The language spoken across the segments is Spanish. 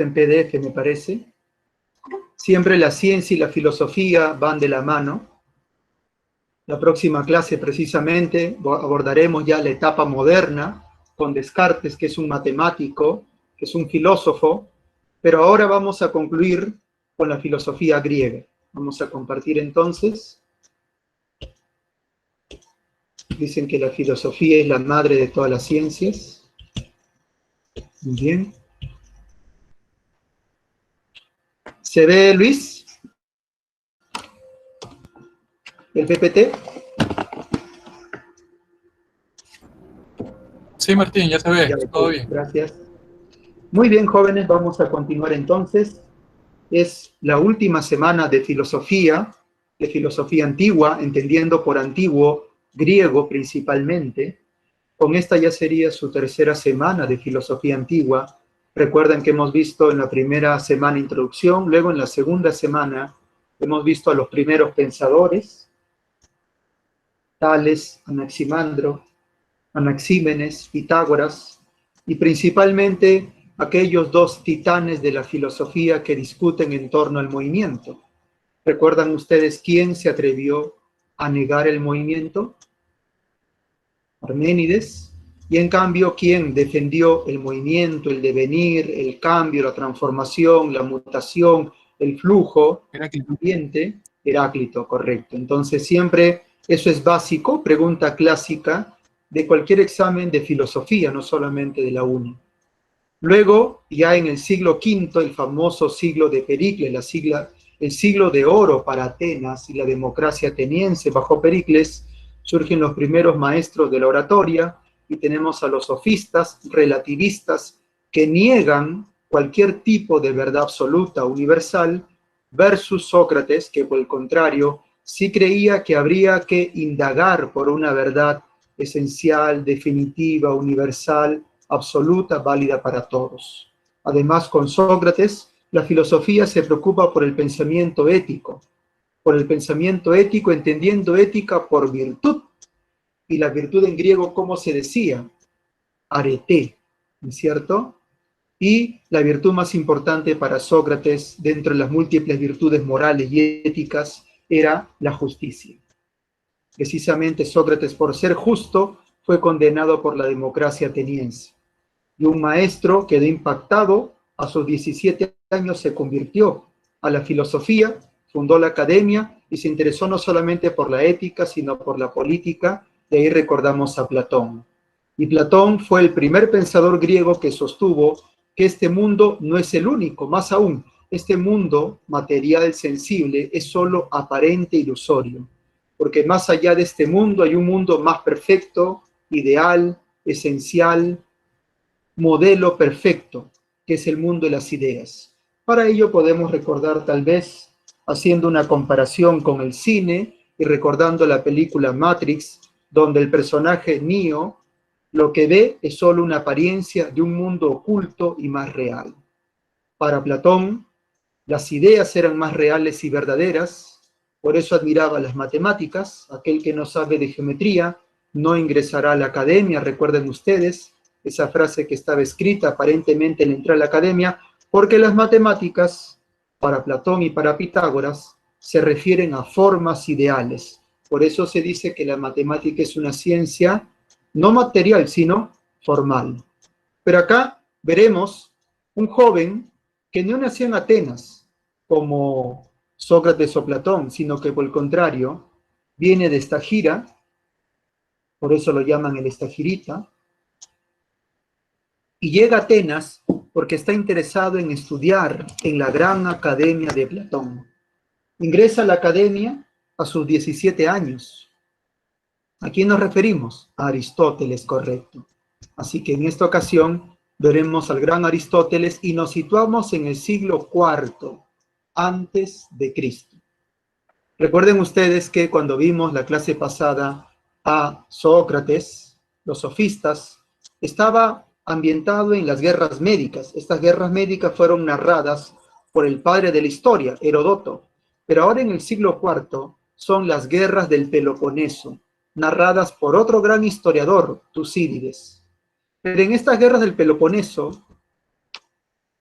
en PDF, me parece. Siempre la ciencia y la filosofía van de la mano. La próxima clase, precisamente, abordaremos ya la etapa moderna, con Descartes, que es un matemático, que es un filósofo, pero ahora vamos a concluir con la filosofía griega. Vamos a compartir entonces. Dicen que la filosofía es la madre de todas las ciencias. Muy bien. ¿Se ve, Luis? ¿El PPT? Sí, Martín, ya se ve, Ya, todo bien. gracias. Muy bien, jóvenes, vamos a continuar entonces. Es la última semana de filosofía antigua, entendiendo por antiguo griego principalmente. Con esta ya sería su tercera semana de filosofía antigua. Recuerden que hemos visto en la primera semana introducción, luego en la segunda semana hemos visto a los primeros pensadores, Tales, Anaximandro, Anaxímenes, Pitágoras, y principalmente aquellos dos titanes de la filosofía que discuten en torno al movimiento. ¿Recuerdan ustedes quién se atrevió a negar el movimiento? Parménides. Y en cambio, ¿quién defendió el movimiento, el devenir, el cambio, la transformación, la mutación, el flujo ambiente? Heráclito, correcto. Entonces siempre eso es básico, pregunta clásica de cualquier examen de filosofía, no solamente de la UNI. Luego, ya en el siglo V, el famoso siglo de Pericles, el siglo de oro para Atenas y la democracia ateniense bajo Pericles, surgen los primeros maestros de la oratoria y tenemos a los sofistas, relativistas, que niegan cualquier tipo de verdad absoluta, universal, versus Sócrates, que por el contrario, sí creía que habría que indagar por una verdad esencial, definitiva, universal, absoluta, válida para todos. Además, con Sócrates, la filosofía se preocupa por el pensamiento ético, entendiendo ética por virtud. Y la virtud en griego, ¿cómo se decía? Arete, ¿no es cierto? Y la virtud más importante para Sócrates, dentro de las múltiples virtudes morales y éticas, era la justicia. Precisamente Sócrates, por ser justo, fue condenado por la democracia ateniense. Y un maestro quedó impactado, a sus 17 años se convirtió a la filosofía, fundó la academia y se interesó no solamente por la ética, sino por la política. De ahí recordamos a Platón. Y Platón fue el primer pensador griego que sostuvo que este mundo no es el único, más aún, este mundo material sensible es solo aparente e ilusorio, porque más allá de este mundo hay un mundo más perfecto, ideal, esencial, modelo perfecto, que es el mundo de las ideas. Para ello podemos recordar, tal vez, haciendo una comparación con el cine y recordando la película Matrix, donde el personaje Neo lo que ve es solo una apariencia de un mundo oculto y más real. Para Platón, las ideas eran más reales y verdaderas, por eso admiraba las matemáticas. Aquel que no sabe de geometría no ingresará a la academia, recuerden ustedes, esa frase que estaba escrita aparentemente en la entrada a la academia, porque las matemáticas, para Platón y para Pitágoras, se refieren a formas ideales. Por eso se dice que la matemática es una ciencia no material, sino formal. Pero acá veremos un joven que no nació en Atenas, como Sócrates o Platón, sino que por el contrario, viene de Estagira, por eso lo llaman el estagirita, y llega a Atenas porque está interesado en estudiar en la gran academia de Platón. Ingresa a la academia a sus 17 años. ¿A quién nos referimos? A Aristóteles, correcto. Así que en esta ocasión veremos al gran Aristóteles y nos situamos en el siglo IV antes de Cristo. Recuerden ustedes que cuando vimos la clase pasada a Sócrates, los sofistas, estaba ambientado en las guerras médicas. Estas guerras médicas fueron narradas por el padre de la historia, Heródoto. Pero ahora en el siglo IV son las guerras del Peloponeso, narradas por otro gran historiador, Tucídides. Pero en estas guerras del Peloponeso,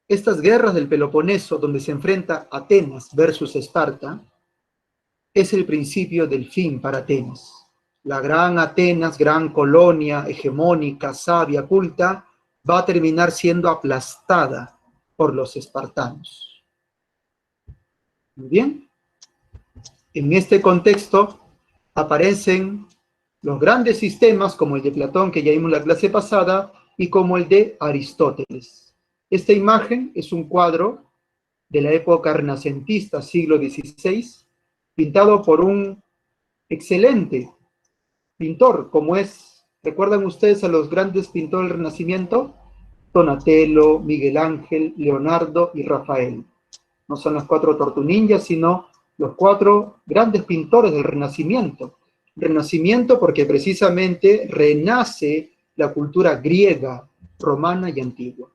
estas guerras del Peloponeso, donde se enfrenta Atenas versus Esparta, es el principio del fin para Atenas. La gran Atenas, gran colonia hegemónica, sabia, culta, va a terminar siendo aplastada por los espartanos. Muy bien. En este contexto aparecen los grandes sistemas como el de Platón, que ya vimos en la clase pasada, y como el de Aristóteles. Esta imagen es un cuadro de la época renacentista, siglo XVI, pintado por un excelente pintor, como es, ¿recuerdan ustedes a los grandes pintores del Renacimiento? Donatello, Miguel Ángel, Leonardo y Rafael. No son las cuatro tortunillas, sino los cuatro grandes pintores del Renacimiento. Renacimiento porque precisamente renace la cultura griega, romana y antigua.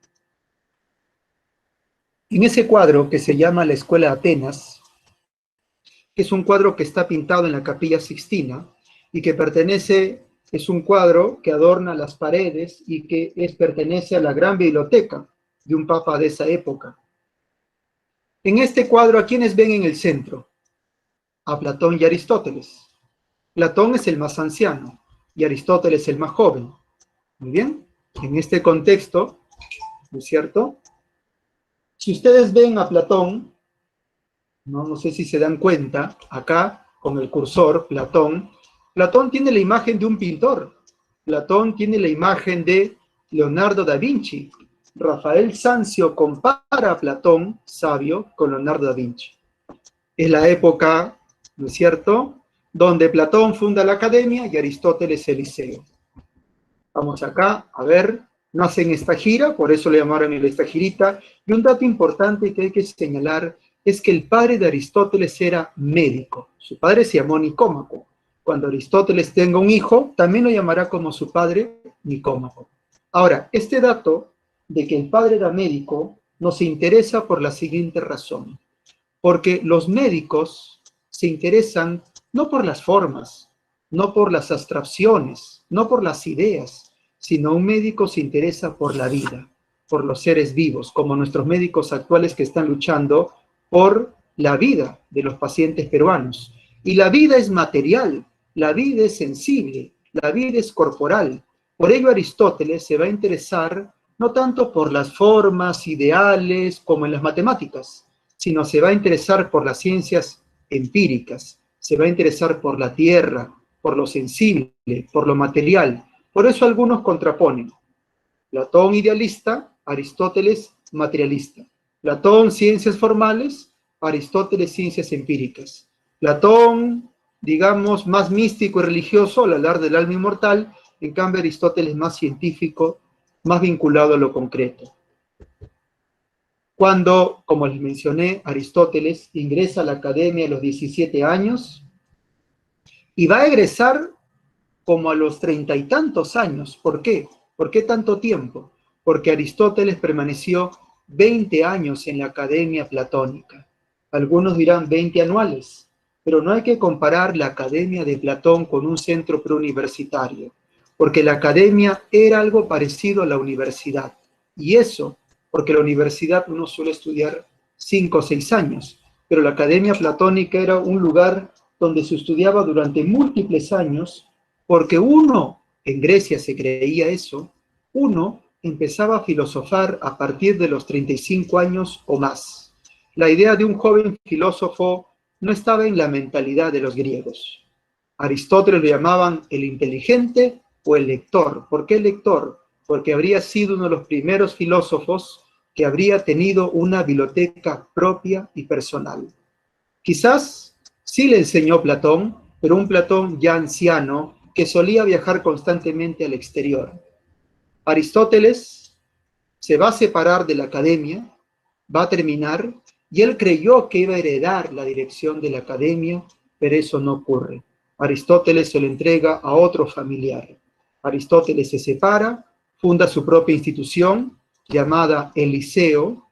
En ese cuadro que se llama La Escuela de Atenas, es un cuadro que está pintado en la Capilla Sixtina y que es un cuadro que adorna las paredes y que pertenece a la gran biblioteca de un papa de esa época. En este cuadro, ¿a quiénes ven en el centro? A Platón y Aristóteles. Platón es el más anciano y Aristóteles el más joven. Muy bien, en este contexto, ¿no es cierto? Si ustedes ven a Platón, no sé si se dan cuenta, acá con el cursor, Platón tiene la imagen de un pintor. Platón tiene la imagen de Leonardo da Vinci. Rafael Sanzio compara a Platón, sabio, con Leonardo da Vinci. Es la época, ¿no es cierto?, donde Platón funda la academia y Aristóteles el liceo. Vamos acá, a ver, nacen esta gira, por eso le llamaron esta girita, y un dato importante que hay que señalar es que el padre de Aristóteles era médico. Su padre se llamó Nicómaco. Cuando Aristóteles tenga un hijo, también lo llamará como su padre, Nicómaco. Ahora, este dato de que el padre era médico nos interesa por la siguiente razón. Porque los médicos se interesan no por las formas, no por las abstracciones, no por las ideas, sino un médico se interesa por la vida, por los seres vivos, como nuestros médicos actuales que están luchando por la vida de los pacientes peruanos. Y la vida es material, la vida es sensible, la vida es corporal. Por ello Aristóteles se va a interesar no tanto por las formas ideales como en las matemáticas, sino se va a interesar por las ciencias empíricas, se va a interesar por la tierra, por lo sensible, por lo material. Por eso algunos contraponen. Platón idealista, Aristóteles materialista. Platón ciencias formales, Aristóteles ciencias empíricas. Platón, digamos, más místico y religioso al hablar del alma inmortal, en cambio Aristóteles más científico, más vinculado a lo concreto. Cuando, como les mencioné, Aristóteles ingresa a la academia a los 17 años y va a egresar como a los 30 y tantos años. ¿Por qué? ¿Por qué tanto tiempo? Porque Aristóteles permaneció 20 años en la academia platónica. Algunos dirán 20 anuales, pero no hay que comparar la academia de Platón con un centro preuniversitario, porque la academia era algo parecido a la universidad. Y eso, porque la universidad uno suele estudiar 5 o 6 años, pero la academia platónica era un lugar donde se estudiaba durante múltiples años, porque uno, en Grecia se creía eso, uno empezaba a filosofar a partir de los 35 años o más. La idea de un joven filósofo no estaba en la mentalidad de los griegos. Aristóteles lo llamaban el inteligente o el lector. ¿Por qué el lector? Porque habría sido uno de los primeros filósofos que habría tenido una biblioteca propia y personal. Quizás sí le enseñó Platón, pero un Platón ya anciano que solía viajar constantemente al exterior. Aristóteles se va a separar de la academia, va a terminar, y él creyó que iba a heredar la dirección de la academia, pero eso no ocurre. Aristóteles se lo entrega a otro familiar. Aristóteles se separa, funda su propia institución llamada el Liceo,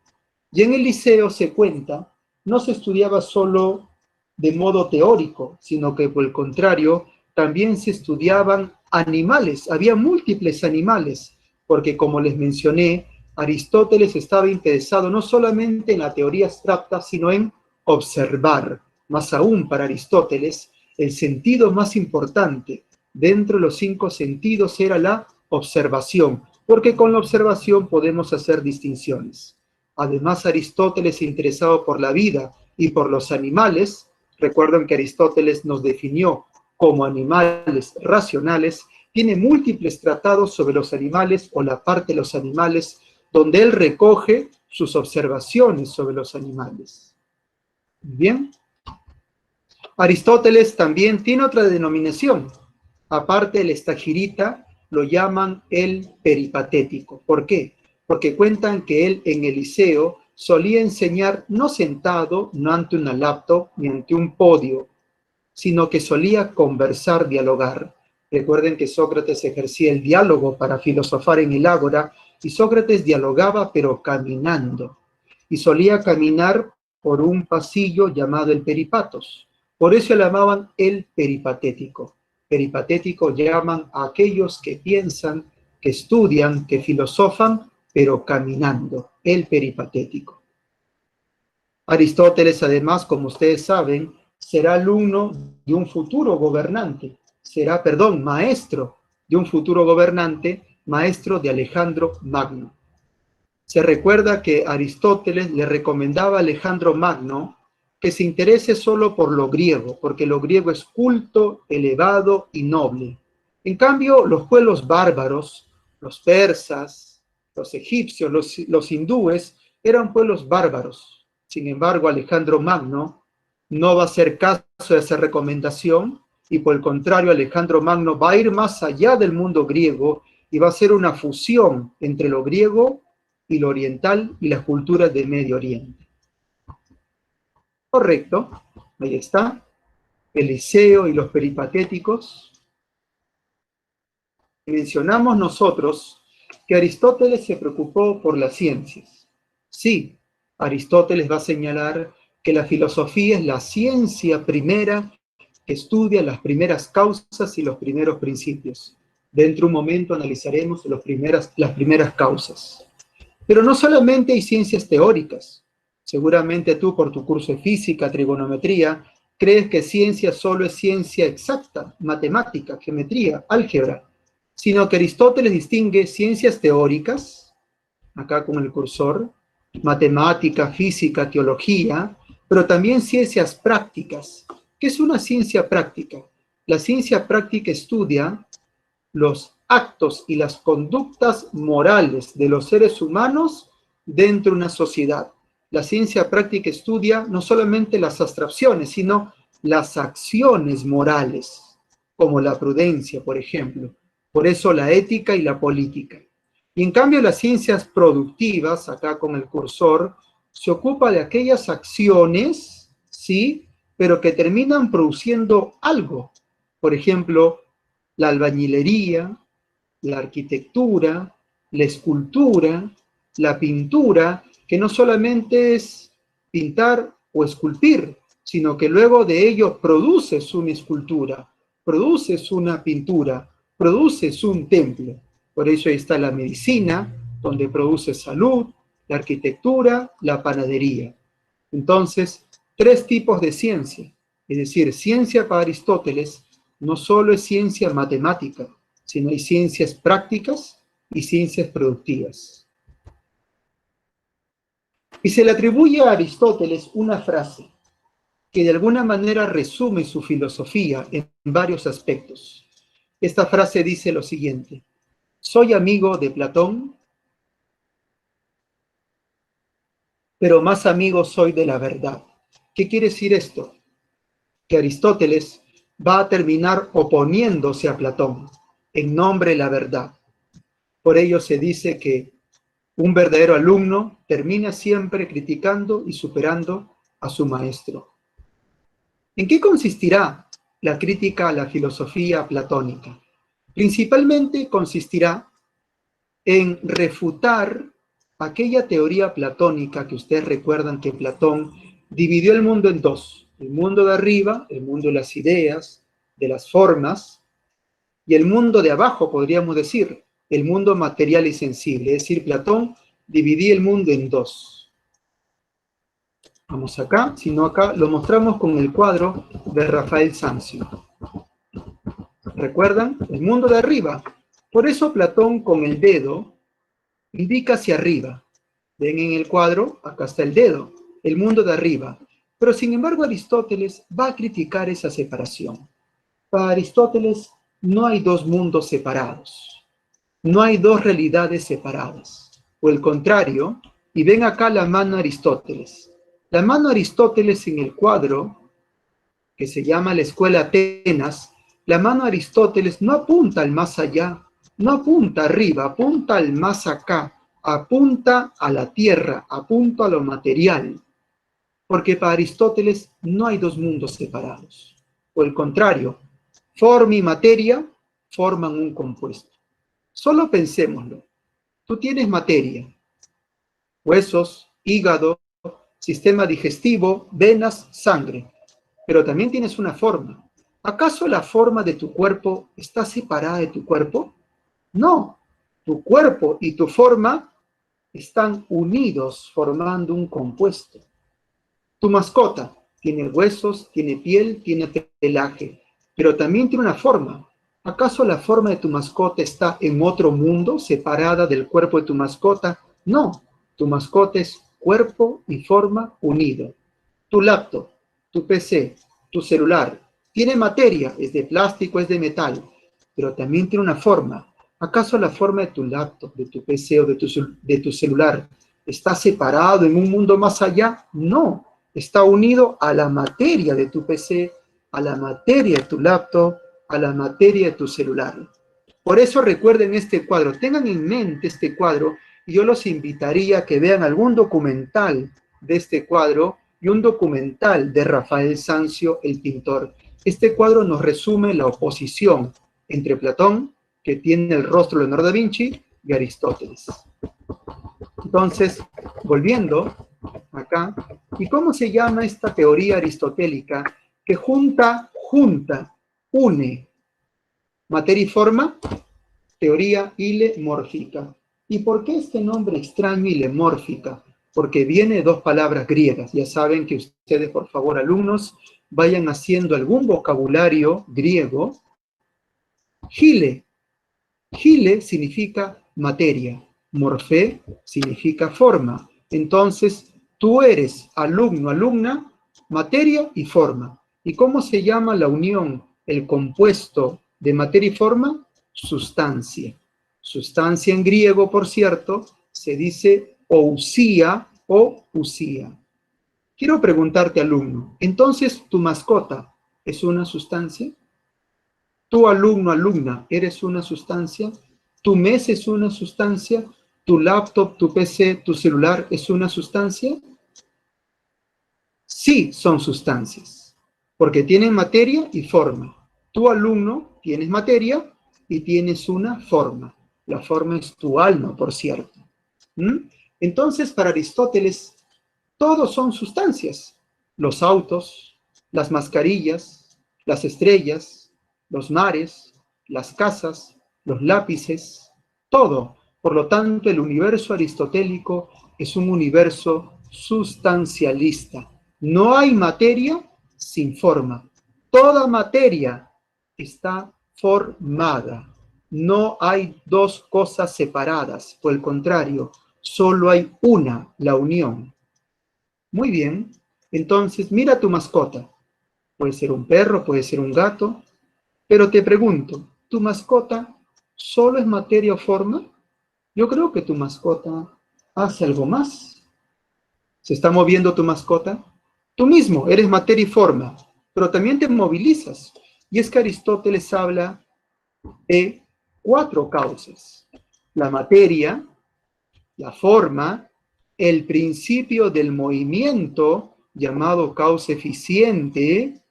y en el Liceo se cuenta, no se estudiaba solo de modo teórico, sino que por el contrario, también se estudiaban animales, había múltiples animales, porque como les mencioné, Aristóteles estaba interesado no solamente en la teoría abstracta, sino en observar. Más aún, para Aristóteles, el sentido más importante dentro de los 5 sentidos era la observación, porque con la observación podemos hacer distinciones. Además, Aristóteles, interesado por la vida y por los animales, recuerden que Aristóteles nos definió como animales racionales, tiene múltiples tratados sobre los animales o la parte de los animales, donde él recoge sus observaciones sobre los animales. Bien. Aristóteles también tiene otra denominación. Aparte del estagirita, lo llaman el peripatético. ¿Por qué? Porque cuentan que él en el Liceo solía enseñar no sentado, no ante una laptop, ni ante un podio, sino que solía conversar, dialogar. Recuerden que Sócrates ejercía el diálogo para filosofar en el ágora, y Sócrates dialogaba pero caminando, y solía caminar por un pasillo llamado el peripatos. Por eso le llamaban el peripatético. Peripatético llaman a aquellos que piensan, que estudian, que filosofan, pero caminando, el peripatético. Aristóteles, además, como ustedes saben, será alumno de un futuro gobernante, maestro de un futuro gobernante, maestro de Alejandro Magno. Se recuerda que Aristóteles le recomendaba a Alejandro Magno que se interese solo por lo griego, porque lo griego es culto, elevado y noble. En cambio, los pueblos bárbaros, los persas, los egipcios, los hindúes, eran pueblos bárbaros. Sin embargo, Alejandro Magno no va a hacer caso de esa recomendación, y por el contrario, Alejandro Magno va a ir más allá del mundo griego y va a hacer una fusión entre lo griego y lo oriental y las culturas del Medio Oriente. Correcto, ahí está. El Liceo y los peripatéticos. Mencionamos nosotros que Aristóteles se preocupó por las ciencias. Sí, Aristóteles va a señalar que la filosofía es la ciencia primera que estudia las primeras causas y los primeros principios. Dentro de un momento analizaremos las primeras causas. Pero no solamente hay ciencias teóricas. Seguramente tú, por tu curso de física, trigonometría, crees que ciencia solo es ciencia exacta, matemática, geometría, álgebra, sino que Aristóteles distingue ciencias teóricas, acá con el cursor, matemática, física, teología, pero también ciencias prácticas. ¿Qué es una ciencia práctica? La ciencia práctica estudia los actos y las conductas morales de los seres humanos dentro de una sociedad. La ciencia práctica estudia no solamente las abstracciones, sino las acciones morales, como la prudencia, por ejemplo. Por eso la ética y la política. Y en cambio las ciencias productivas, acá con el cursor, se ocupa de aquellas acciones, ¿sí?, pero que terminan produciendo algo. Por ejemplo, la albañilería, la arquitectura, la escultura, la pintura, que no solamente es pintar o esculpir, sino que luego de ello produces una escultura, produces una pintura, produces un templo. Por eso ahí está la medicina, donde produce salud, la arquitectura, la panadería. Entonces, 3 tipos de ciencia. Es decir, ciencia para Aristóteles no solo es ciencia matemática, sino hay ciencias prácticas y ciencias productivas. Y se le atribuye a Aristóteles una frase que de alguna manera resume su filosofía en varios aspectos. Esta frase dice lo siguiente: soy amigo de Platón, pero más amigo soy de la verdad. ¿Qué quiere decir esto? Que Aristóteles va a terminar oponiéndose a Platón en nombre de la verdad. Por ello se dice que un verdadero alumno termina siempre criticando y superando a su maestro. ¿En qué consistirá la crítica a la filosofía platónica? Principalmente consistirá en refutar aquella teoría platónica que ustedes recuerdan que Platón dividió el mundo en 2. El mundo de arriba, el mundo de las ideas, de las formas, y el mundo de abajo, podríamos decir, el mundo material y sensible. Es decir, Platón dividí el mundo en dos. Vamos acá, sino acá lo mostramos con el cuadro de Rafael Sanzio. ¿Recuerdan? El mundo de arriba. Por eso Platón con el dedo indica hacia arriba. Ven en el cuadro, acá está el dedo, el mundo de arriba. Pero sin embargo Aristóteles va a criticar esa separación. Para Aristóteles no hay dos mundos separados. No hay dos realidades separadas. O el contrario, y ven acá la mano Aristóteles. La mano Aristóteles en el cuadro, que se llama la Escuela Atenas, la mano Aristóteles no apunta al más allá, no apunta arriba, apunta al más acá, apunta a la tierra, apunta a lo material. Porque para Aristóteles no hay dos mundos separados. O el contrario, forma y materia forman un compuesto. Solo pensémoslo. Tú tienes materia, huesos, hígado, sistema digestivo, venas, sangre. Pero también tienes una forma. ¿Acaso la forma de tu cuerpo está separada de tu cuerpo? No. Tu cuerpo y tu forma están unidos formando un compuesto. Tu mascota tiene huesos, tiene piel, tiene pelaje, pero también tiene una forma. ¿Acaso la forma de tu mascota está en otro mundo, separada del cuerpo de tu mascota? No, tu mascota es cuerpo y forma unido. Tu laptop, tu PC, tu celular, tiene materia, es de plástico, es de metal, pero también tiene una forma. ¿Acaso la forma de tu laptop, de tu PC o de tu celular está separado en un mundo más allá? No, está unido a la materia de tu PC, a la materia de tu laptop, a la materia de tu celular. Por eso recuerden este cuadro, tengan en mente este cuadro, y yo los invitaría a que vean algún documental de este cuadro y un documental de Rafael Sanzio, el pintor. Este cuadro nos resume la oposición entre Platón, que tiene el rostro de Leonardo da Vinci, y Aristóteles. Entonces, volviendo acá, ¿y cómo se llama esta teoría aristotélica que une materia y forma? Teoría hilemórfica. ¿Y por qué este nombre extraño, hilemórfica? Porque viene de dos palabras griegas. Ya saben que ustedes, por favor, alumnos, vayan haciendo algún vocabulario griego. Hile. Hile significa materia. Morfé significa forma. Entonces, tú eres alumno, alumna, materia y forma. ¿Y cómo se llama la unión, el compuesto de materia y forma? Sustancia. Sustancia en griego, por cierto, se dice ousia o usía. Quiero preguntarte, alumno, entonces, ¿tu mascota es una sustancia? ¿Tu alumno, alumna, eres una sustancia? ¿Tu mes es una sustancia? ¿Tu laptop, tu PC, tu celular es una sustancia? Sí, son sustancias, porque tienen materia y forma. Tu alumno tienes materia y tienes una forma. La forma es tu alma, por cierto. Entonces, para Aristóteles, todos son sustancias. Los autos, las mascarillas, las estrellas, los mares, las casas, los lápices, todo. Por lo tanto, el universo aristotélico es un universo sustancialista. No hay materia sin forma. Toda materia está formada. No hay dos cosas separadas. Por el contrario, solo hay una, la unión. Muy bien. Entonces, mira tu mascota. Puede ser un perro, puede ser un gato. Pero te pregunto, ¿tu mascota solo es materia o forma? Yo creo que tu mascota hace algo más. ¿Se está moviendo tu mascota? Tú mismo eres materia y forma, pero también te movilizas. Y es que Aristóteles habla de 4 causas: la materia, la forma, el principio del movimiento, llamado causa eficiente,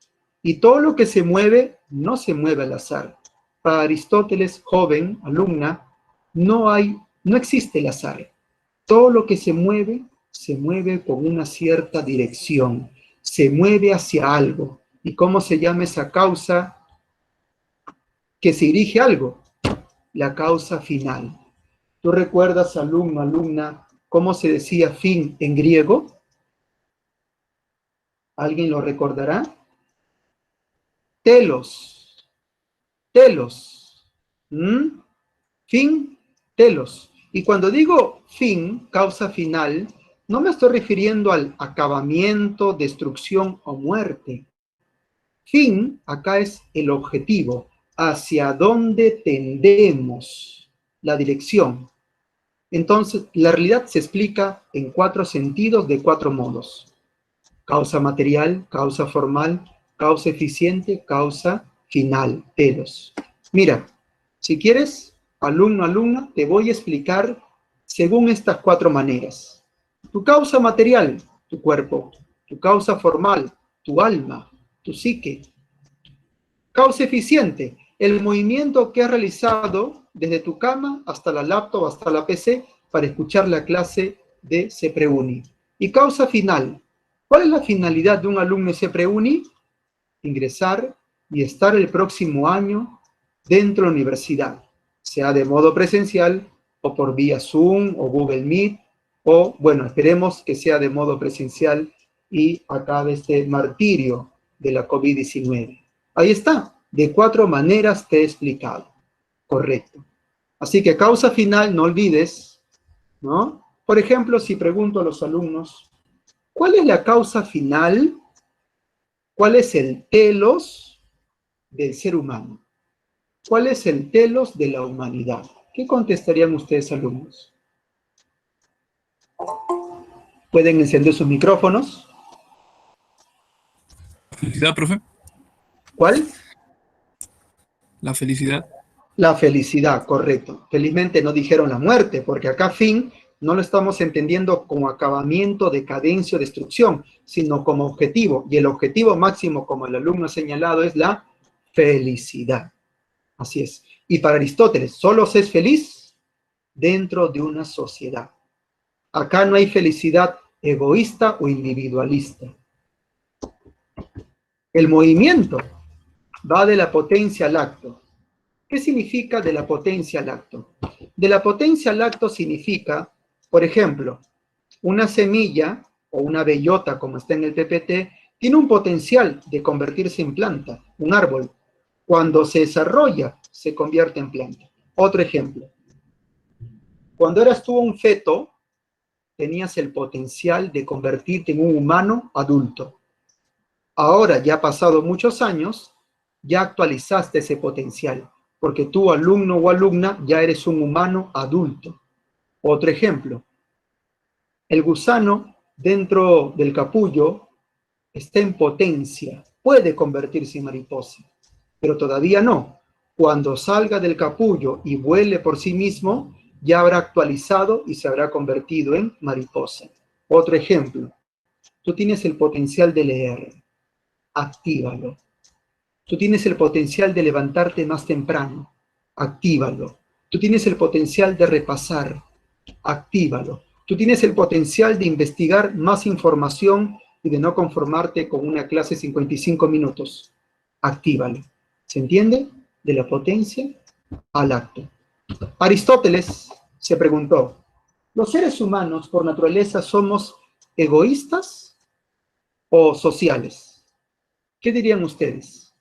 y todo lo que se mueve no se mueve al azar. Para Aristóteles, joven, alumna, no existe el azar. Todo lo que se mueve con una cierta dirección, se mueve hacia algo. ¿Y cómo se llama esa causa que se dirige a algo? La causa final. Tú recuerdas, alumno, alumna, cómo se decía fin en griego? ¿Alguien lo recordará? Telos. Telos. ¿Mm? Fin, telos. Y cuando digo fin, causa final, no me estoy refiriendo al acabamiento, destrucción o muerte. Fin, acá es el objetivo, hacia dónde tendemos, la dirección. Entonces, la realidad se explica en 4 sentidos de 4 modos. Causa material, causa formal, causa eficiente, causa final, telos. Mira, si quieres, alumno, alumna, te voy a explicar según estas 4 maneras. Tu causa material, tu cuerpo. Tu causa formal, tu alma, tu psique. Causa eficiente, el movimiento que has realizado desde tu cama hasta la laptop, hasta la PC, para escuchar la clase de CEPREUNI. Y causa final, ¿cuál es la finalidad de un alumno de CEPREUNI? Ingresar y estar el próximo año dentro de la universidad, sea de modo presencial o por vía Zoom o Google Meet, o bueno, esperemos que sea de modo presencial y acabe este martirio de la COVID-19. Ahí está, de 4 maneras te he explicado. Correcto. Así que causa final, no olvides, ¿no? Por ejemplo, si pregunto a los alumnos, ¿cuál es la causa final? ¿Cuál es el telos del ser humano? ¿Cuál es el telos de la humanidad? ¿Qué contestarían ustedes, alumnos? ¿Pueden encender sus micrófonos? Felicidad, profe. ¿Cuál? La felicidad. La felicidad, correcto. Felizmente no dijeron la muerte, porque acá fin no lo estamos entendiendo como acabamiento, decadencia o destrucción, sino como objetivo. Y el objetivo máximo, como el alumno ha señalado, es la felicidad. Así es. Y para Aristóteles, solo se es feliz dentro de una sociedad. Acá no hay felicidad egoísta o individualista. El movimiento va de la potencia al acto. ¿Qué significa de la potencia al acto? De la potencia al acto significa, por ejemplo, una semilla o una bellota, como está en el PPT, tiene un potencial de convertirse en planta, un árbol. Cuando se desarrolla, se convierte en planta. Otro ejemplo. Cuando eras tú un feto, tenías el potencial de convertirte en un humano adulto. Ahora, ya ha pasado muchos años, ya actualizaste ese potencial, porque tú, alumno o alumna, ya eres un humano adulto. Otro ejemplo, el gusano dentro del capullo está en potencia, puede convertirse en mariposa, pero todavía no. Cuando salga del capullo y vuele por sí mismo, ya habrá actualizado y se habrá convertido en mariposa. Otro ejemplo, tú tienes el potencial de leer, actívalo. Tú tienes el potencial de levantarte más temprano, actívalo. Tú tienes el potencial de repasar, actívalo. Tú tienes el potencial de investigar más información y de no conformarte con una clase de 55 minutos. Actívalo. ¿Se entiende? De la potencia al acto. Aristóteles se preguntó, ¿los seres humanos por naturaleza somos egoístas o sociales? ¿Qué dirían ustedes?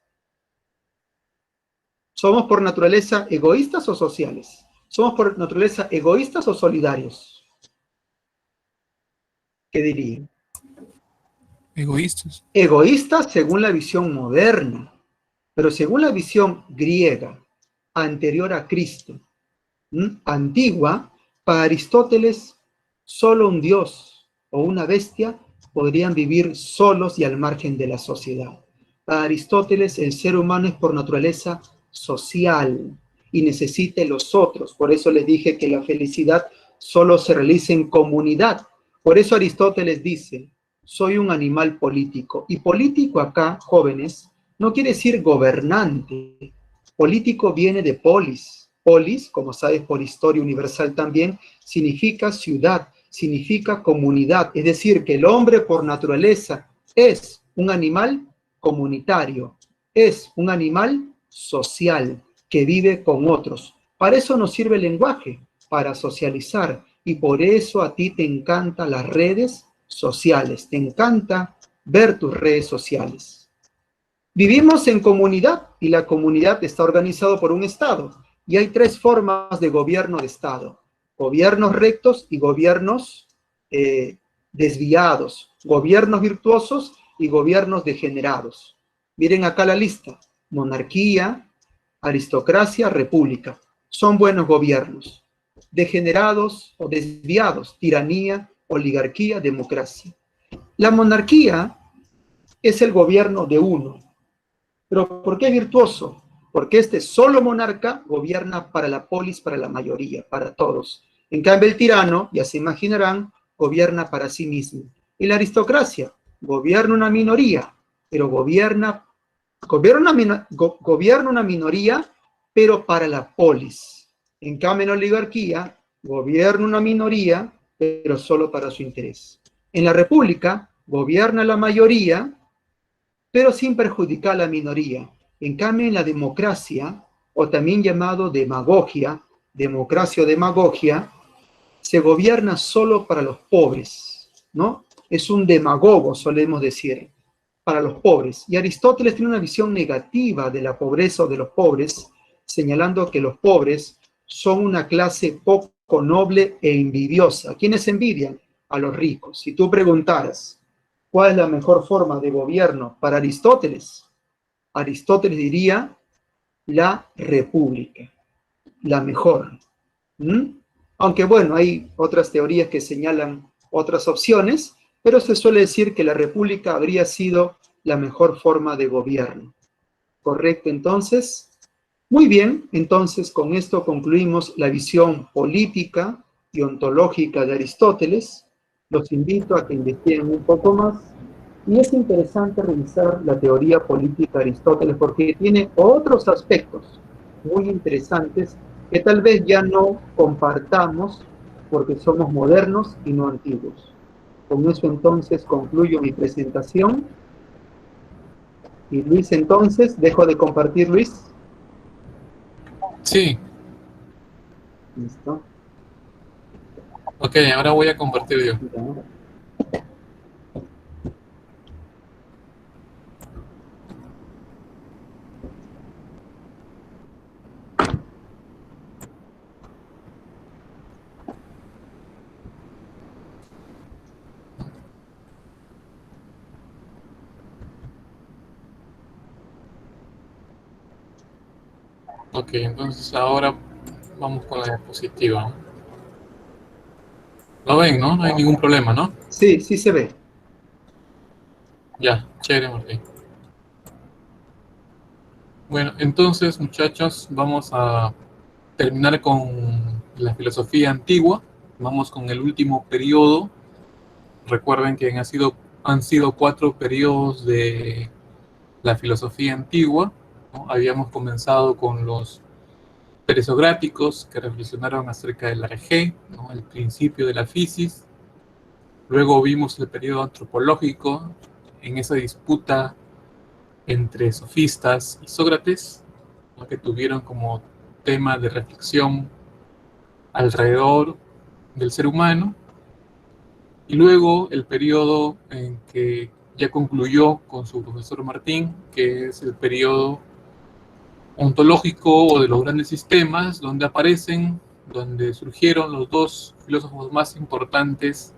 ¿Somos por naturaleza egoístas o sociales? ¿Somos por naturaleza egoístas o solidarios? ¿Qué dirían? Egoístas. Egoístas según la visión moderna, pero según la visión griega, anterior a Cristo, antigua, para Aristóteles, solo un dios o una bestia podrían vivir solos y al margen de la sociedad. Para Aristóteles, el ser humano es por naturaleza social y necesita los otros. Por eso les dije que la felicidad solo se realiza en comunidad. Por eso Aristóteles dice, soy un animal político. Y político acá, jóvenes, no quiere decir gobernante. Político viene de polis. Polis, como sabes por historia universal también, significa ciudad, significa comunidad. Es decir, que el hombre por naturaleza es un animal comunitario, es un animal social que vive con otros. Para eso nos sirve el lenguaje, para socializar, y por eso a ti te encantan las redes sociales, te encanta ver tus redes sociales. Vivimos en comunidad y la comunidad está organizada por un Estado y hay tres formas de gobierno de Estado: gobiernos rectos y gobiernos desviados, gobiernos virtuosos y gobiernos degenerados. Miren acá la lista: monarquía, aristocracia, república. Son buenos gobiernos. Degenerados o desviados: tiranía, oligarquía, democracia. La monarquía es el gobierno de uno. ¿Pero por qué es virtuoso? Porque este solo monarca gobierna para la polis, para la mayoría, para todos. En cambio, el tirano, ya se imaginarán, gobierna para sí mismo. Y la aristocracia gobierna una minoría, pero gobierna una minoría, pero para la polis. En cambio, en la oligarquía gobierna una minoría, pero solo para su interés. En la república gobierna la mayoría, pero sin perjudicar a la minoría. En cambio, en la democracia, o también llamado demagogia, democracia o demagogia, se gobierna solo para los pobres, ¿no? Es un demagogo, solemos decir, para los pobres. Y Aristóteles tiene una visión negativa de la pobreza o de los pobres, señalando que los pobres son una clase poco noble e envidiosa. ¿Quiénes envidian? A los ricos. Si tú preguntaras, ¿cuál es la mejor forma de gobierno para Aristóteles? Aristóteles diría la república, la mejor. Aunque bueno, hay otras teorías que señalan otras opciones, pero se suele decir que la república habría sido la mejor forma de gobierno. ¿Correcto? Entonces, muy bien, entonces con esto concluimos la visión política y ontológica de Aristóteles. Los invito a que investiguen un poco más. Y es interesante revisar la teoría política de Aristóteles porque tiene otros aspectos muy interesantes que tal vez ya no compartamos porque somos modernos y no antiguos. Con eso entonces concluyo mi presentación. Y Luis, entonces, dejo de compartir, Luis. Sí. Listo. Ok, ahora voy a compartir yo. Ya. Ok, entonces ahora vamos con la diapositiva. ¿Lo ven, no? No hay ningún problema, ¿no? Sí, sí se ve. Ya, chévere, Martín. Bueno, entonces, muchachos, vamos a terminar con la filosofía antigua. Vamos con el último periodo. Recuerden que han sido 4 periodos de la filosofía antigua, ¿no? Habíamos comenzado con los presocráticos que reflexionaron acerca del arjé, ¿no? El principio de la fisis. Luego vimos el periodo antropológico en esa disputa entre sofistas y Sócrates, ¿no? Que tuvieron como tema de reflexión alrededor del ser humano. Y luego el periodo en que ya concluyó con su profesor Martín, que es el periodo ontológico o de los grandes sistemas, donde surgieron los 2 filósofos más importantes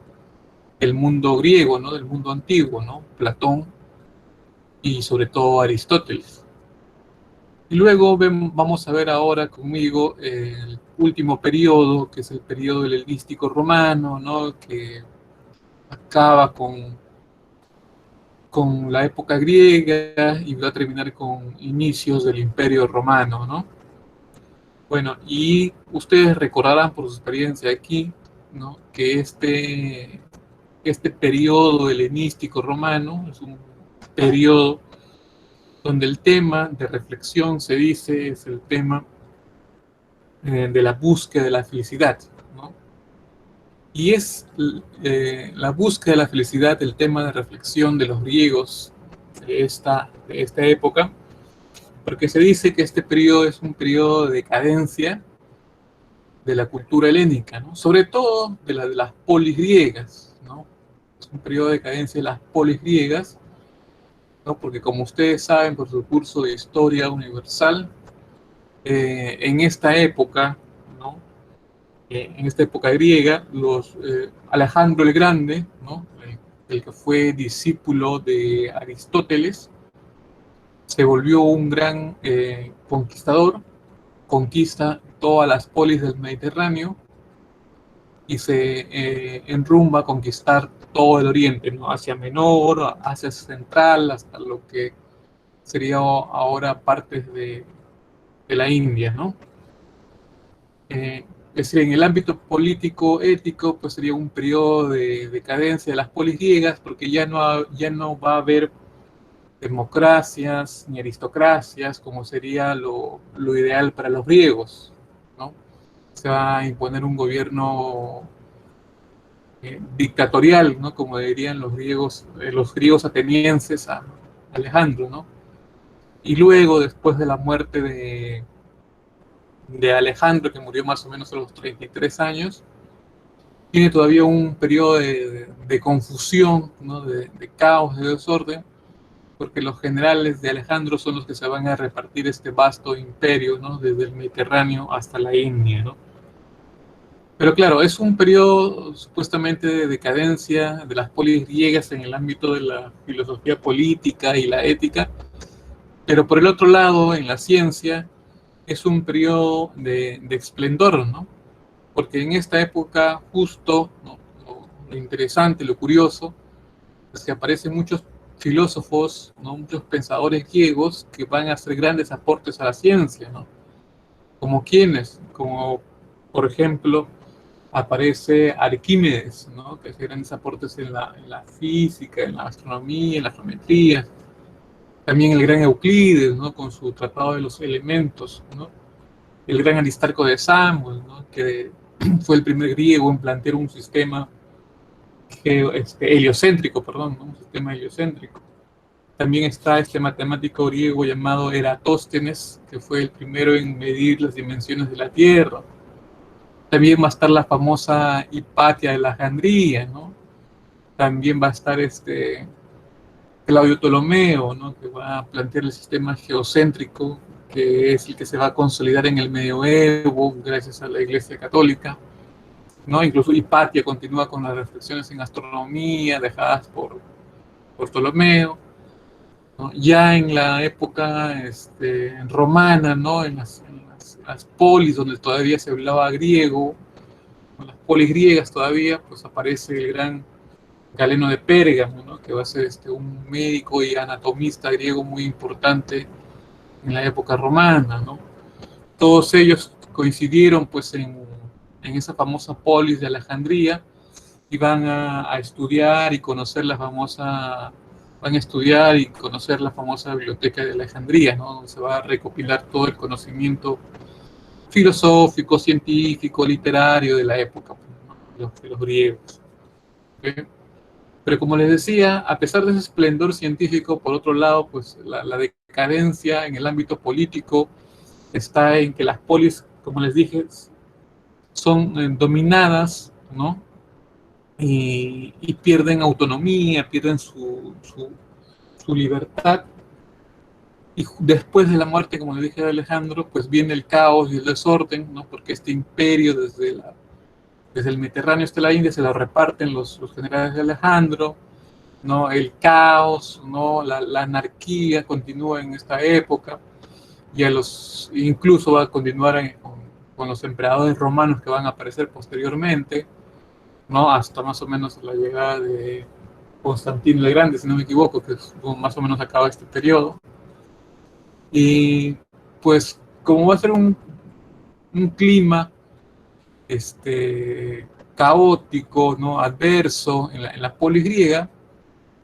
del mundo griego, ¿no? Del mundo antiguo, ¿no? Platón y sobre todo Aristóteles. Y luego vamos a ver ahora conmigo el último periodo, que es el periodo helenístico romano, ¿no? Que acaba con la época griega y va a terminar con inicios del Imperio Romano, ¿no? Bueno, y ustedes recordarán por su experiencia aquí, ¿no? Que este periodo helenístico romano es un periodo donde el tema de reflexión se dice es el tema de la búsqueda de la felicidad, ¿no? Y es la búsqueda de la felicidad el tema de reflexión de los griegos de esta época, porque se dice que este periodo es un periodo de decadencia de la cultura helénica, ¿no? Sobre todo de las polis griegas, ¿no? Es un periodo de decadencia de las polis griegas, ¿no? Porque como ustedes saben por su curso de Historia Universal, en esta época, ¿no? En esta época griega, Alejandro el Grande, ¿no? El que fue discípulo de Aristóteles, se volvió un gran conquistador, conquista todas las polis del Mediterráneo y se enrumba a conquistar todo el Oriente, ¿no? Asia Menor, Asia Central, hasta lo que sería ahora partes de la India, ¿no? Es decir, en el ámbito político, ético, pues sería un periodo de decadencia de las polis griegas, porque ya no va a haber democracias ni aristocracias, como sería lo ideal para los griegos, ¿no? Se va a imponer un gobierno dictatorial, ¿no? Como dirían los griegos atenienses a Alejandro, ¿no? Y luego, después de la muerte de Alejandro, que murió más o menos a los 33 años, tiene todavía un periodo de confusión, ¿no? De caos, de desorden, porque los generales de Alejandro son los que se van a repartir este vasto imperio, ¿no? Desde el Mediterráneo hasta la India, ¿no? Pero claro, es un periodo supuestamente de decadencia de las polis griegas en el ámbito de la filosofía política y la ética, pero por el otro lado, en la ciencia, es un periodo de esplendor, ¿no? Porque en esta época justo, ¿no? Lo interesante, lo curioso, es que aparecen muchos filósofos, ¿no? Muchos pensadores griegos que van a hacer grandes aportes a la ciencia, ¿no? Como quienes, como por ejemplo, aparece Arquímedes, ¿no? Que hace grandes aportes en la física, en la astronomía, en la geometría. También el gran Euclides, ¿no? Con su tratado de los elementos, ¿no? El gran Aristarco de Samos, ¿no? Que fue el primer griego en plantear un sistema heliocéntrico, perdón, ¿no? Un sistema heliocéntrico. También está este matemático griego llamado Eratóstenes, que fue el primero en medir las dimensiones de la Tierra. También va a estar la famosa Hipatia de Alejandría, ¿no? También va a estar Claudio Ptolomeo, ¿no? Que va a plantear el sistema geocéntrico, que es el que se va a consolidar en el medioevo gracias a la Iglesia Católica, ¿no? Incluso Hipatia continúa con las reflexiones en astronomía dejadas por Ptolomeo, ¿no? Ya en la época romana, ¿no? En las polis donde todavía se hablaba griego, en las polis griegas todavía, pues aparece el gran Galeno de Pérgamo, ¿no? Que va a ser un médico y anatomista griego muy importante en la época romana, ¿no? Todos ellos coincidieron pues en esa famosa polis de Alejandría y van a estudiar y conocer van a estudiar y conocer la famosa biblioteca de Alejandría, ¿no? Donde se va a recopilar todo el conocimiento filosófico, científico, literario de la época, ¿no? de los griegos. ¿Okay? Pero como les decía, a pesar de ese esplendor científico, por otro lado, pues la decadencia en el ámbito político está en que las polis, como les dije, son dominadas, ¿no? Y pierden autonomía, pierden su libertad. Y después de la muerte, como le dije a Alejandro, pues viene el caos y el desorden, ¿no? Porque este imperio desde el Mediterráneo hasta la India se lo reparten los generales de Alejandro, ¿no? El caos, ¿no? La anarquía continúa en esta época, y incluso va a continuar con los emperadores romanos que van a aparecer posteriormente, ¿no? Hasta más o menos la llegada de Constantino el Grande, si no me equivoco, que más o menos acaba este periodo. Y pues como va a ser un clima caótico, ¿no? Adverso en la polis griega,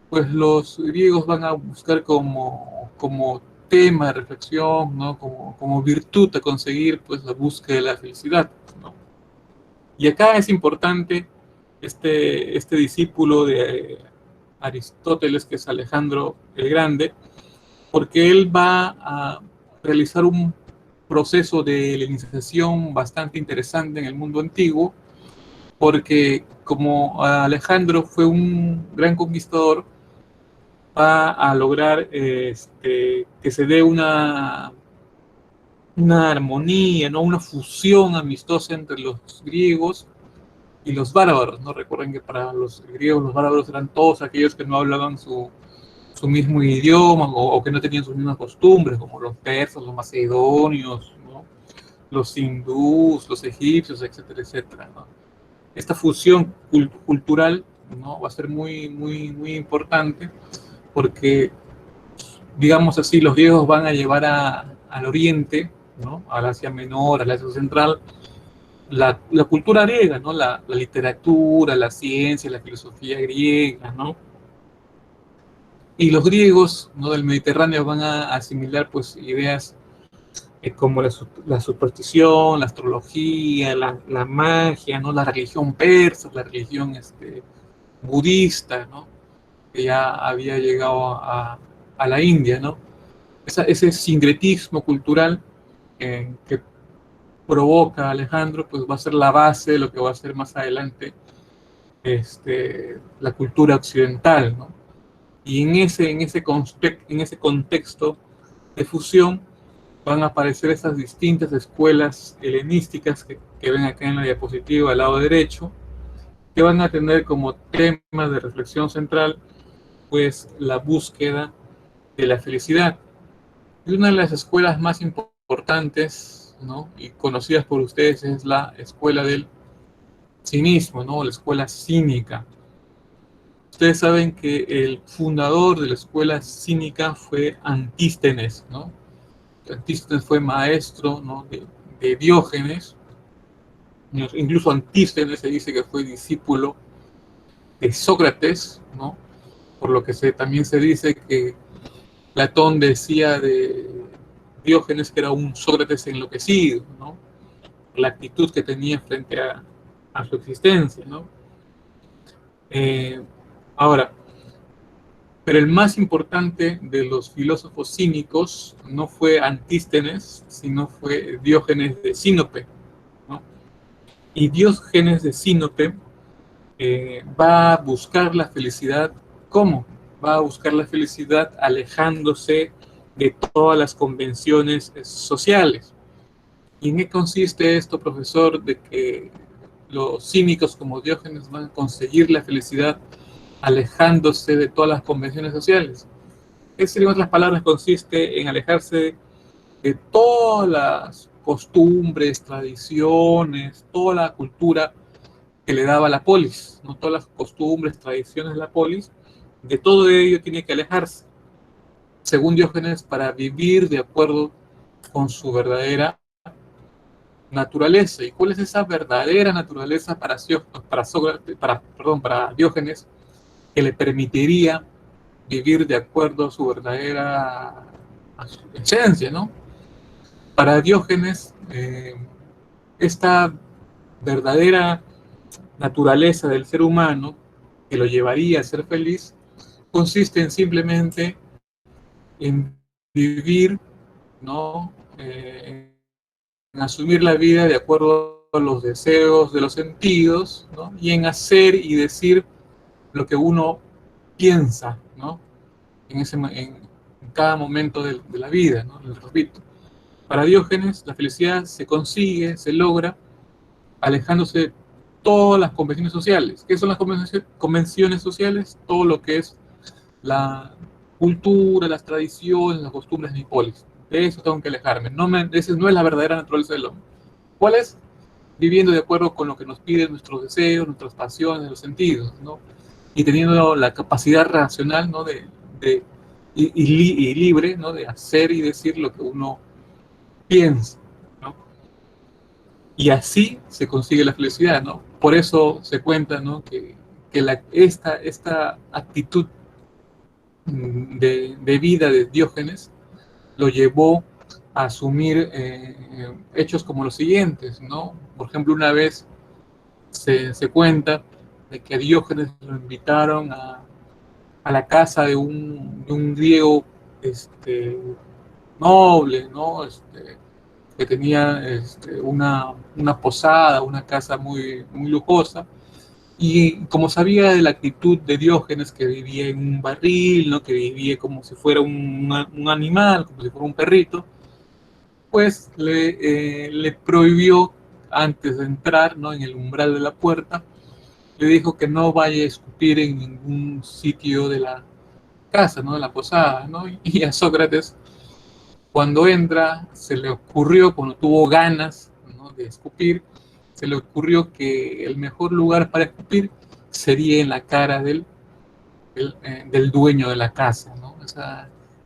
pues los griegos van a buscar como tema de reflexión, ¿no? Como virtud a conseguir pues la búsqueda de la felicidad, ¿no? Y acá es importante este discípulo de Aristóteles, que es Alejandro el Grande, porque él va a realizar proceso de helenización bastante interesante en el mundo antiguo, porque como Alejandro fue un gran conquistador, va a lograr que se dé una armonía, ¿no? Una fusión amistosa entre los griegos y los bárbaros, ¿no? Recuerden que para los griegos los bárbaros eran todos aquellos que no hablaban su mismo idioma o que no tenían sus mismas costumbres, como los persas, los macedonios, ¿no? Los hindús, los egipcios, etcétera, etcétera, ¿no? Esta fusión cultural, ¿no? Va a ser muy, muy, muy importante porque, digamos así, los griegos van a llevar al oriente, ¿no? Al Asia Menor, al Asia Central, la cultura griega, ¿no? La literatura, la ciencia, la filosofía griega, ¿no? Y los griegos, ¿no? Del Mediterráneo van a asimilar pues ideas como la superstición, la astrología, la magia, ¿no? La religión persa, la religión budista, ¿no? Que ya había llegado a la India, ¿no? Ese sincretismo cultural que provoca Alejandro, pues va a ser la base de lo que va a ser más adelante la cultura occidental, ¿no? Y en ese contexto de fusión van a aparecer esas distintas escuelas helenísticas que ven acá en la diapositiva al lado derecho, que van a tener como tema de reflexión central, pues, la búsqueda de la felicidad. Y una de las escuelas más importantes, ¿no? Y conocidas por ustedes es la escuela del cinismo, ¿no? La escuela cínica. Ustedes saben que el fundador de la escuela cínica fue Antístenes, ¿no? Antístenes fue maestro, ¿no? de Diógenes. Incluso Antístenes se dice que fue discípulo de Sócrates, ¿no? Por lo que también se dice que Platón decía de Diógenes que era un Sócrates enloquecido, ¿no? La actitud que tenía frente a su existencia, ¿no? Eh, ahora, pero el más importante de los filósofos cínicos no fue Antístenes, sino fue Diógenes de Sinope, ¿no? Y Diógenes de Sinope va a buscar la felicidad, ¿cómo? Va a buscar la felicidad alejándose de todas las convenciones sociales. ¿Y en qué consiste esto, profesor? De que los cínicos como Diógenes van a conseguir la felicidad alejándose de todas las convenciones sociales. Eso, en otras palabras, consiste en alejarse de todas las costumbres, tradiciones, toda la cultura que le daba la polis, no todas las costumbres, tradiciones de la polis, de todo ello tiene que alejarse, según Diógenes, para vivir de acuerdo con su verdadera naturaleza. ¿Y cuál es esa verdadera naturaleza para Diógenes que le permitiría vivir de acuerdo a su verdadera a su esencia, ¿no? Para Diógenes, esta verdadera naturaleza del ser humano que lo llevaría a ser feliz consiste en simplemente en vivir, ¿no? En asumir la vida de acuerdo a los deseos de los sentidos, ¿no? Y en hacer y decir lo que uno piensa, ¿no? En cada momento de la vida, ¿no? Les repito, para Diógenes la felicidad se consigue, se logra alejándose de todas las convenciones sociales. ¿Qué son las convenciones sociales? Todo lo que es la cultura, las tradiciones, las costumbres de mi polis. De eso tengo que alejarme. Esa no es la verdadera naturaleza del hombre. ¿Cuál es? Viviendo de acuerdo con lo que nos piden nuestros deseos, nuestras pasiones, los sentidos, ¿no? Y teniendo la capacidad racional, ¿no? Y libre, ¿no? De hacer y decir lo que uno piensa, ¿no? Y así se consigue la felicidad, ¿no? Por eso se cuenta, ¿no? Que esta actitud de vida de Diógenes lo llevó a asumir hechos como los siguientes, ¿no? Por ejemplo, una vez se cuenta de que a Diógenes lo invitaron a la casa de un griego noble, ¿no? que tenía una posada, una casa muy, muy lujosa, y como sabía de la actitud de Diógenes, que vivía en un barril, ¿no? Que vivía como si fuera un animal, como si fuera un perrito, pues le prohibió, antes de entrar, ¿no? En el umbral de la puerta, le dijo que no vaya a escupir en ningún sitio de la casa, ¿no? De la posada, ¿no? Y a Sócrates, cuando entra, se le ocurrió, cuando tuvo ganas, ¿no? De escupir, se le ocurrió que el mejor lugar para escupir sería en la cara del dueño de la casa, ¿no?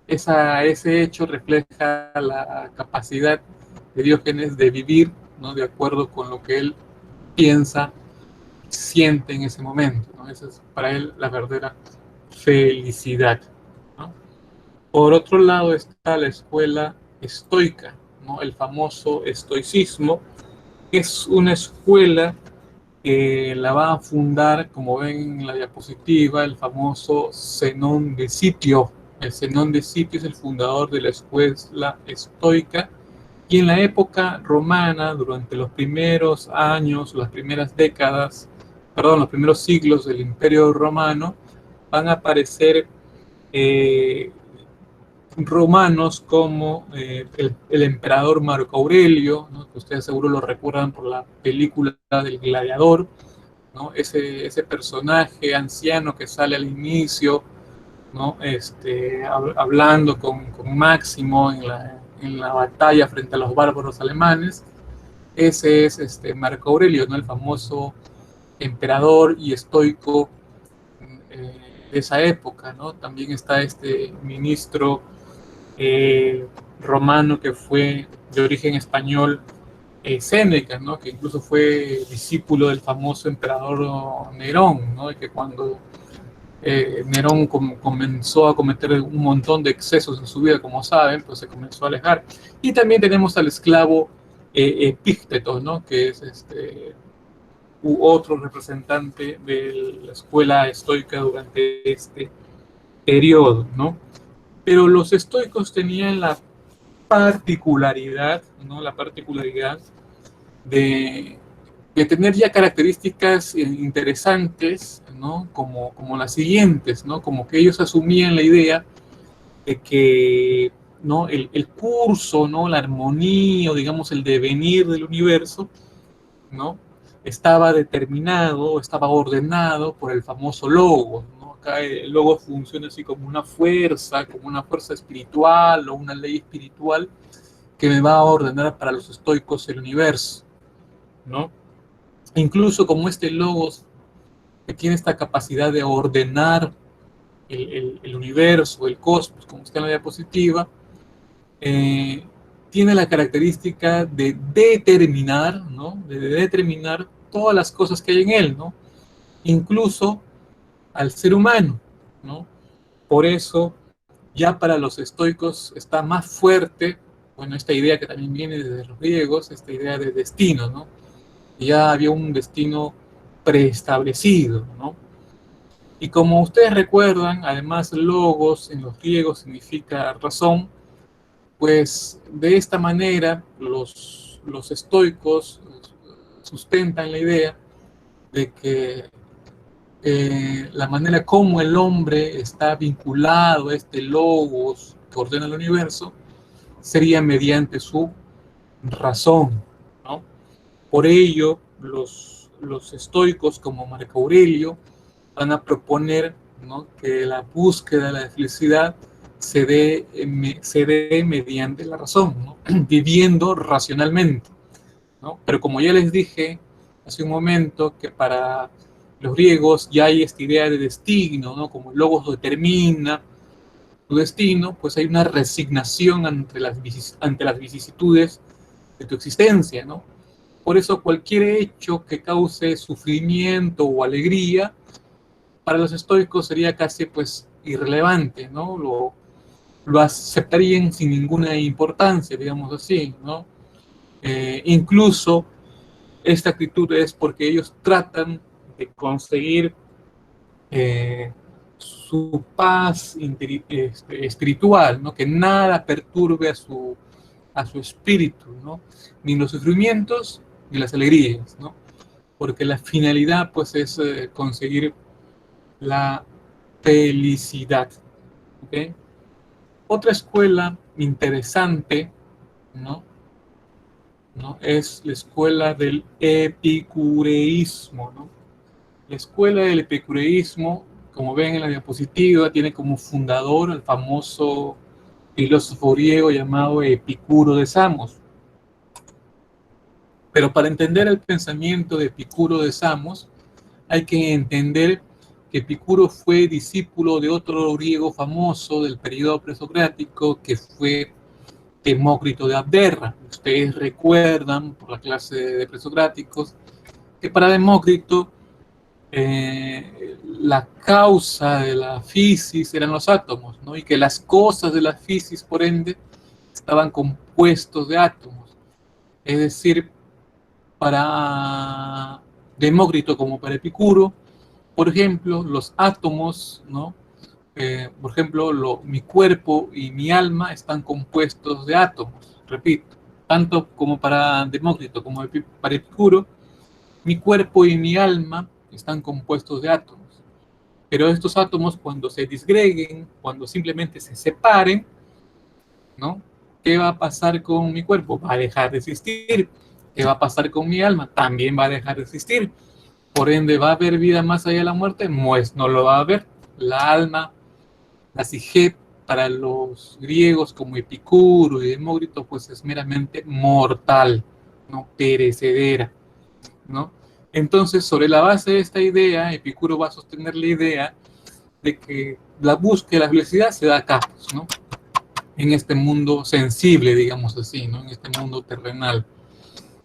Ese hecho refleja la capacidad de Diógenes de vivir, ¿no? De acuerdo con lo que él piensa, siente en ese momento, ¿no? Esa es para él la verdadera felicidad, ¿no? Por otro lado está la escuela estoica, ¿no? El famoso estoicismo, que es una escuela que la va a fundar, como ven en la diapositiva, el famoso Zenón de Sitio. El Zenón de Sitio es el fundador de la escuela estoica, y en la época romana, durante los primeros años, las primeras décadas, perdón, los primeros siglos del Imperio Romano, van a aparecer eh, romanos como el emperador Marco Aurelio, ¿no? Que ustedes seguro lo recuerdan por la película del Gladiador, ¿no? Ese personaje anciano que sale al inicio, ¿no? Hablando con Máximo en la batalla frente a los bárbaros alemanes. Ese es Marco Aurelio, ¿no? El famoso emperador y estoico de esa época, ¿no? También está este ministro romano que fue de origen español, Séneca, ¿no? Que incluso fue discípulo del famoso emperador Nerón, ¿no? Y que cuando Nerón comenzó a cometer un montón de excesos en su vida, como saben, pues se comenzó a alejar. Y también tenemos al esclavo Epícteto, ¿no? Que es otro representante de la escuela estoica durante este periodo, ¿no? Pero los estoicos tenían la particularidad, ¿no? La particularidad de, de tener ya características interesantes, ¿no? Como las siguientes, ¿no? Como que ellos asumían la idea de que, ¿no? El curso, ¿no? La armonía, o digamos el devenir del universo, ¿no? Estaba determinado, estaba ordenado por el famoso logos, ¿no? Acá el logos funciona así como una fuerza espiritual o una ley espiritual que me va a ordenar para los estoicos el universo, ¿no? Incluso como este logos que tiene esta capacidad de ordenar el universo, el cosmos, como está en la diapositiva, eh, tiene la característica de determinar, ¿no? De determinar todas las cosas que hay en él, ¿no? Incluso al ser humano, ¿no? Por eso, ya para los estoicos está más fuerte, bueno, esta idea que también viene de los griegos, esta idea de destino, ¿no? Y ya había un destino preestablecido, ¿no? Y como ustedes recuerdan, además logos en los griegos significa razón, pues de esta manera los estoicos sustentan la idea de que la manera como el hombre está vinculado a este logos que ordena el universo sería mediante su razón, ¿no? Por ello, los estoicos como Marco Aurelio van a proponer, ¿no? Que la búsqueda de la felicidad se dé mediante la razón, ¿no? Viviendo racionalmente, ¿no? Pero como ya les dije hace un momento, que para los griegos ya hay esta idea de destino, ¿no? Como el logos determina tu destino, pues hay una resignación ante las vicisitudes de tu existencia, ¿no? Por eso cualquier hecho que cause sufrimiento o alegría, para los estoicos sería casi pues irrelevante, ¿no? Lo aceptarían sin ninguna importancia, digamos así, ¿no? Incluso esta actitud es porque ellos tratan de conseguir su paz espiritual, ¿no? Que nada perturbe a su espíritu, ¿no? Ni los sufrimientos ni las alegrías, ¿no? Porque la finalidad, pues, es conseguir la felicidad, ¿ok? Otra escuela interesante, ¿no? ¿no? Es la escuela del epicureísmo, ¿no? La escuela del epicureísmo, como ven en la diapositiva, tiene como fundador al famoso filósofo griego llamado Epicuro de Samos. Pero para entender el pensamiento de Epicuro de Samos, hay que entender que Epicuro fue discípulo de otro griego famoso del periodo presocrático, que fue Demócrito de Abdera. Ustedes recuerdan, por la clase de presocráticos, que para Demócrito la causa de la fisis eran los átomos, ¿no? Y que las cosas de la fisis, por ende, estaban compuestos de átomos. Es decir, para Demócrito como para Epicuro, por ejemplo, los átomos, ¿no? Por ejemplo, mi cuerpo y mi alma están compuestos de átomos, repito, tanto como para Demócrito como para Epicuro, mi cuerpo y mi alma están compuestos de átomos. Pero estos átomos, cuando se disgreguen, cuando simplemente se separen, ¿no? ¿Qué va a pasar con mi cuerpo? Va a dejar de existir. ¿Qué va a pasar con mi alma? También va a dejar de existir. Por ende, ¿va a haber vida más allá de la muerte? Pues no lo va a haber. La alma, la psique, para los griegos como Epicuro y Demócrito, pues es meramente mortal, no perecedera, ¿no? Entonces, sobre la base de esta idea, Epicuro va a sostener la idea de que la búsqueda de la felicidad se da acá, ¿no? En este mundo sensible, digamos así, ¿no? En este mundo terrenal.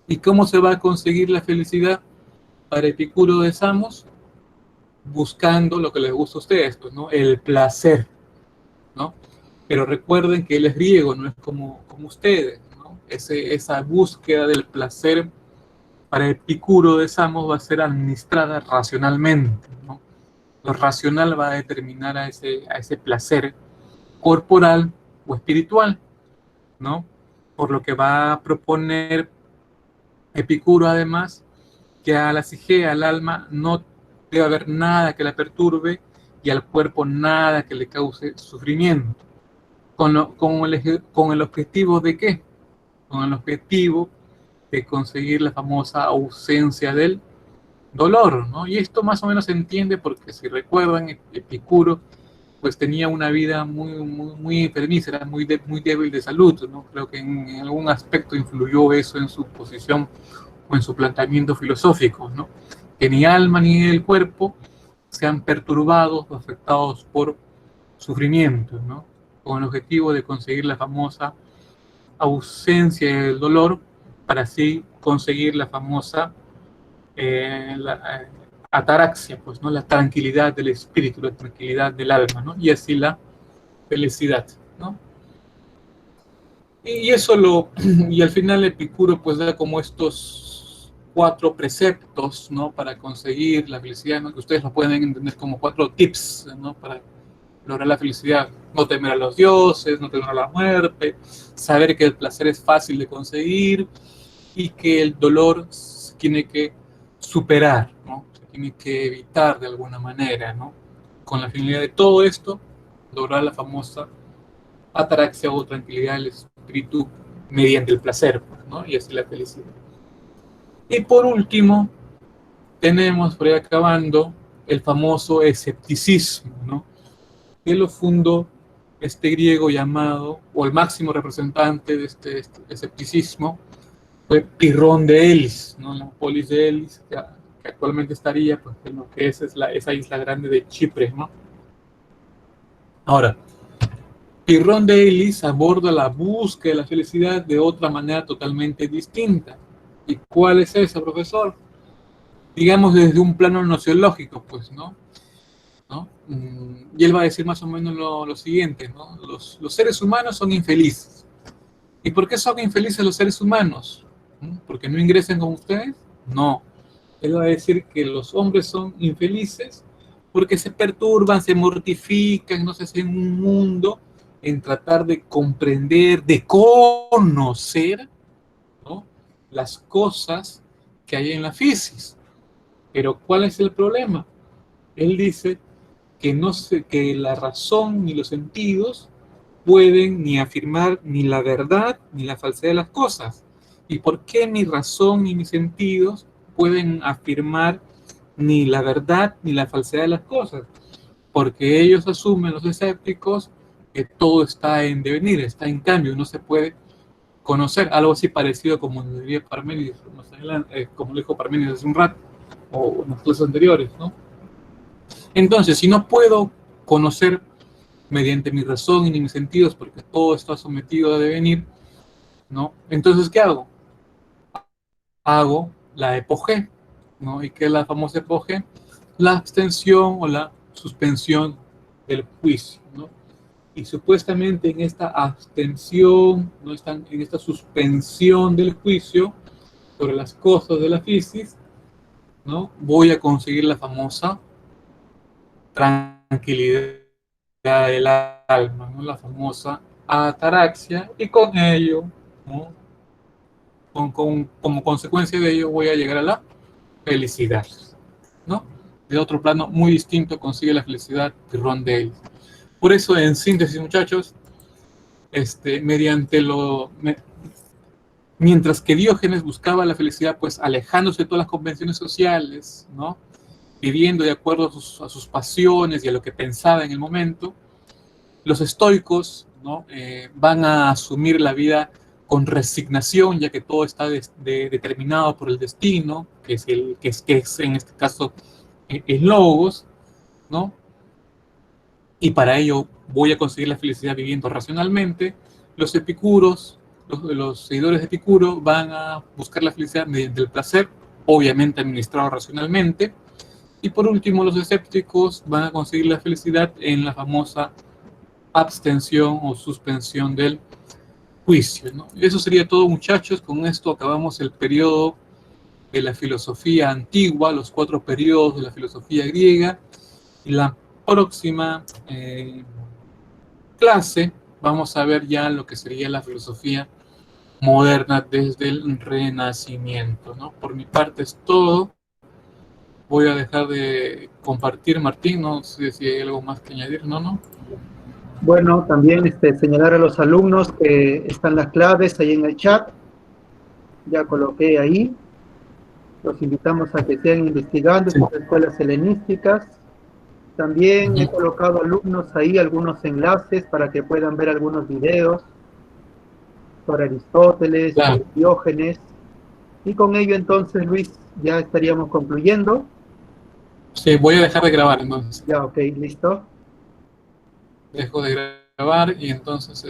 ¿Y cómo se va a conseguir la felicidad para Epicuro de Samos? Buscando lo que les gusta a ustedes, pues, ¿no? El placer, ¿no? Pero recuerden que él es griego, no es como ustedes, ¿no? Esa búsqueda del placer para Epicuro de Samos va a ser administrada racionalmente, ¿no? Lo racional va a determinar a ese placer corporal o espiritual, ¿no? Por lo que va a proponer Epicuro, además, que a la psique, al alma, no debe haber nada que la perturbe y al cuerpo nada que le cause sufrimiento. ¿Con el objetivo de qué? Con el objetivo de conseguir la famosa ausencia del dolor, ¿no? Y esto más o menos se entiende porque, si recuerdan, Epicuro pues tenía una vida muy enfermiza, era muy débil de salud, ¿no? Creo que en algún aspecto influyó eso en su posición o en su planteamiento filosófico, ¿no? Que ni alma ni el cuerpo sean perturbados o afectados por sufrimientos, ¿no? Con el objetivo de conseguir la famosa ausencia del dolor para así conseguir la famosa ataraxia, pues, ¿no? La tranquilidad del espíritu, la tranquilidad del alma, ¿no? Y así la felicidad, ¿no? Y eso y al final Epicuro pues da como estos 4 preceptos, ¿no? Para conseguir la felicidad, ¿no? Que ustedes lo pueden entender como 4 tips, ¿no? Para lograr la felicidad. No temer a los dioses, no temer a la muerte, saber que el placer es fácil de conseguir y que el dolor se tiene que superar, ¿no? Se tiene que evitar de alguna manera, ¿no? Con la finalidad de todo esto, lograr la famosa ataraxia o tranquilidad del espíritu mediante el placer, ¿no? Y así la felicidad. Y por último, tenemos, por ahí acabando, el famoso escepticismo, ¿no? Que lo fundó este griego llamado, o el máximo representante de este escepticismo, fue Pirrón de Elis, ¿no? La polis de Elis, que actualmente estaría pues, en lo que es esa isla grande de Chipre, ¿no? Ahora, Pirrón de Elis aborda la búsqueda de la felicidad de otra manera totalmente distinta. ¿Y cuál es esa, profesor? Digamos desde un plano nociológico, pues, ¿no? Y él va a decir más o menos lo siguiente, ¿no? Los seres humanos son infelices. ¿Y por qué son infelices los seres humanos? ¿Porque no ingresan con ustedes? No. Él va a decir que los hombres son infelices porque se perturban, se mortifican, no sé, en un mundo en tratar de comprender, de conocer, ¿no?, las cosas que hay en la física. Pero ¿cuál es el problema? Él dice que la razón ni los sentidos pueden ni afirmar ni la verdad ni la falsedad de las cosas. ¿Y por qué mi razón ni mis sentidos pueden afirmar ni la verdad ni la falsedad de las cosas? Porque ellos asumen, los escépticos, que todo está en devenir, está en cambio, no se puede conocer. Algo así parecido como diría Parménides, como lo dijo Parménides hace un rato, o en las clases anteriores, ¿no? Entonces, si no puedo conocer mediante mi razón y ni mis sentidos, porque todo está sometido a devenir, ¿no? Entonces, ¿qué hago? Hago la epogé, ¿no? ¿Y qué es la famosa epogé? La abstención o la suspensión del juicio, ¿no? Y supuestamente en esta abstención, ¿no?, en esta suspensión del juicio sobre las cosas de la física, ¿no?, voy a conseguir la famosa tranquilidad del alma, ¿no?, la famosa ataraxia, y con ello, ¿no?, como consecuencia de ello voy a llegar a la felicidad, ¿no? De otro plano muy distinto consigue la felicidad Ron Dale. Por eso, en síntesis, muchachos, mientras que Diógenes buscaba la felicidad, pues alejándose de todas las convenciones sociales, ¿no?, viviendo de acuerdo a sus pasiones y a lo que pensaba en el momento, los estoicos, ¿no?, van a asumir la vida con resignación, ya que todo está determinado por el destino, que es en este caso el logos, ¿no? Y para ello voy a conseguir la felicidad viviendo racionalmente. Los epicuros, los seguidores de Epicuro, van a buscar la felicidad mediante el placer, obviamente administrado racionalmente. Y por último, los escépticos van a conseguir la felicidad en la famosa abstención o suspensión del juicio, ¿no? Eso sería todo, muchachos. Con esto acabamos el periodo de la filosofía antigua, los 4 periodos de la filosofía griega. Y la próxima clase vamos a ver ya lo que sería la filosofía moderna desde el Renacimiento, ¿no? Por mi parte es todo. Voy a dejar de compartir, Martín, no sé si hay algo más que añadir, ¿no? Bueno, también señalar a los alumnos que están las claves ahí en el chat. Ya coloqué ahí. Los invitamos a que sigan investigando Sí. estas escuelas helenísticas. También he colocado alumnos ahí algunos enlaces para que puedan ver algunos videos sobre Aristóteles, Claro. sobre Diógenes. Y con ello entonces, Luis, ya estaríamos concluyendo. Sí, voy a dejar de grabar entonces. Ya, ok, listo. Dejo de grabar y entonces